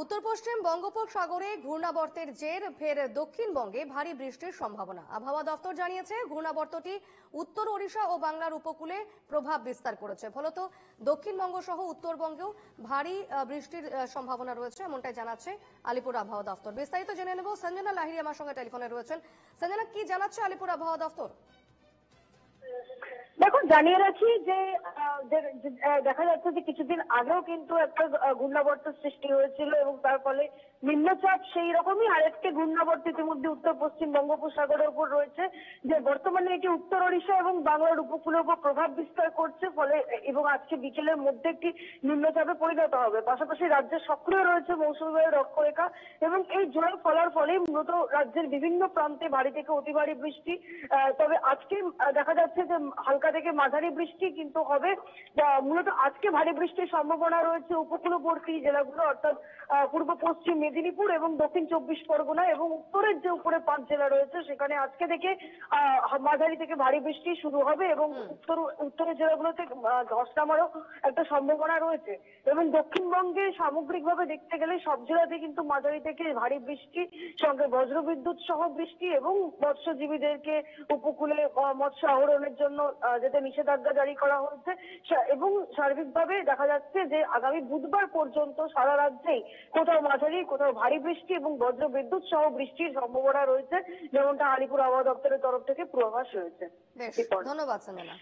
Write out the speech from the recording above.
উত্তর পশ্চিম বঙ্গোপসাগরে ঘূর্ণাবর্তের জের ফের দক্ষিণবঙ্গে ভারী বৃষ্টির সম্ভাবনা। আবহাওয়া দপ্তর জানিয়েছে ঘূর্ণাবর্তটি উত্তর ওড়িশা ও বাংলার উপকূলে প্রভাব বিস্তার করেছে, ফলত দক্ষিণবঙ্গ সহ উত্তরবঙ্গেও ভারী বৃষ্টির সম্ভাবনা রয়েছে, এমনটাই জানাচ্ছে আলিপুর আবহাওয়া দপ্তর। বিস্তারিত জেনে নেব, সঞ্জনা লাহিড়ী আমার সঙ্গে টেলিফোনে রয়েছেন। সঞ্জনা, কি জানাচ্ছে আলিপুর আবহাওয়া দপ্তর? দেখো, জানিয়ে রাখি যে দেখা যাচ্ছে যে কিছুদিন আগেও কিন্তু একটা ঘূর্ণাবর্তের সৃষ্টি হয়েছিল এবং তার ফলে নিম্নচাপ সেই রকমই আরেকটি ঘূর্ণাবর্ত ইতিমধ্যে উত্তর পশ্চিম বঙ্গোপসাগরের উপর রয়েছে, যে বর্তমানে এটি উত্তর ওড়িশা এবং বাংলার উপকূলের উপর প্রভাব বিস্তার করছে, ফলে এবং আজকে বিকেলের মধ্যে একটি নিম্নচাপে পরিণত হবে। পাশাপাশি রাজ্যে সক্রিয় রয়েছে মৌসুমী বায়ুর অক্ষরেখা এবং এই জোয়ার ফলার ফলে মূলত রাজ্যের বিভিন্ন প্রান্তে ভারী থেকে অতি ভারী বৃষ্টি। তবে আজকে দেখা যাচ্ছে যে হালকা থেকে মাঝারি বৃষ্টি কিন্তু হবে। মূলত আজকে ভারী বৃষ্টির সম্ভাবনা রয়েছে উপকূলবর্তী জেলাগুলো, অর্থাৎ পূর্ব পশ্চিম মেদিনীপুর এবং দক্ষিণ 24 পরগনা এবং উত্তরের যে উপরে 5 জেলা রয়েছে সেখানে আজকে থেকে মাঝারি থেকে ভারী বৃষ্টি শুরু হবে এবং উত্তরের জেলাগুলোতে ধস নামারও একটা সম্ভাবনা রয়েছে। এবং দক্ষিণবঙ্গে সামগ্রিকভাবে দেখতে গেলে সব জেলাতে কিন্তু মাঝারি থেকে ভারী বৃষ্টি সঙ্গে বজ্রবিদ্যুৎ সহ বৃষ্টি এবং মৎস্যজীবীদেরকে উপকূলে মৎস্য আহরণের জন্য যাতে নিষেধাজ্ঞা জারি করা হয়েছে। এবং সার্বিকভাবে দেখা যাচ্ছে যে আগামী বুধবার পর্যন্ত সারা রাজ্যেই কোথাও মাঝারি কোথাও ভারী বৃষ্টি এবং বজ্রবিদ্যুৎ সহ বৃষ্টির সম্ভাবনা রয়েছে, যেমনটা আলিপুর আবহাওয়া দপ্তরের তরফ থেকে পূর্বাভাস রয়েছে। ধন্যবাদ সঞ্জনা।